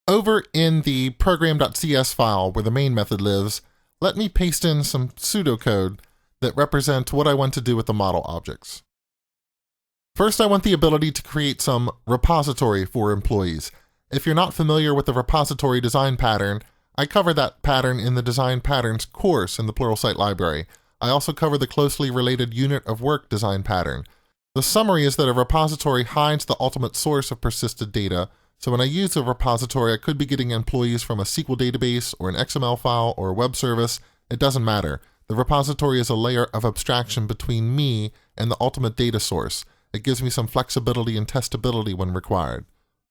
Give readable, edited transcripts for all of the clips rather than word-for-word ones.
Over in the program.cs file where the main method lives, let me paste in some pseudocode that represent what I want to do with the model objects. First, I want the ability to create some repository for employees. If you're not familiar with the repository design pattern, I cover that pattern in the Design Patterns course in the Pluralsight library. I also cover the closely related unit of work design pattern. The summary is that a repository hides the ultimate source of persisted data, so when I use a repository, I could be getting employees from a SQL database or an XML file or a web service. It doesn't matter. The repository is a layer of abstraction between me and the ultimate data source. It gives me some flexibility and testability when required.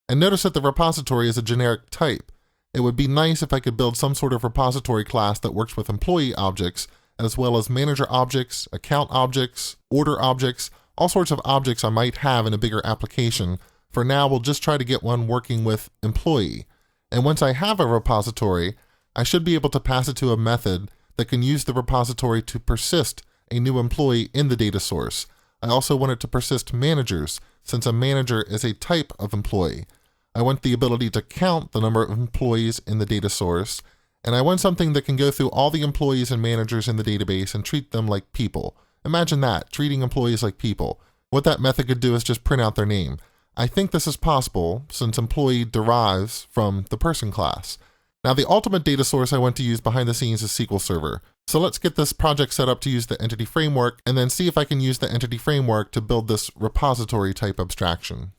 And notice that the repository is a generic type. It would be nice if I could build some sort of repository class that works with employee objects, as well as manager objects, account objects, order objects, all sorts of objects I might have in a bigger application. For now, we'll just try to get one working with employee. And once I have a repository, I should be able to pass it to a method that can use the repository to persist a new employee in the data source. I also want it to persist managers, since a manager is a type of employee. I want the ability to count the number of employees in the data source, and I want something that can go through all the employees and managers in the database and treat them like people. Imagine that, treating employees like people. What that method could do is just print out their name. I think this is possible since employee derives from the person class. Now, the ultimate data source I want to use behind the scenes is SQL Server. So let's get this project set up to use the entity framework and then see if I can use the entity framework to build this repository type abstraction.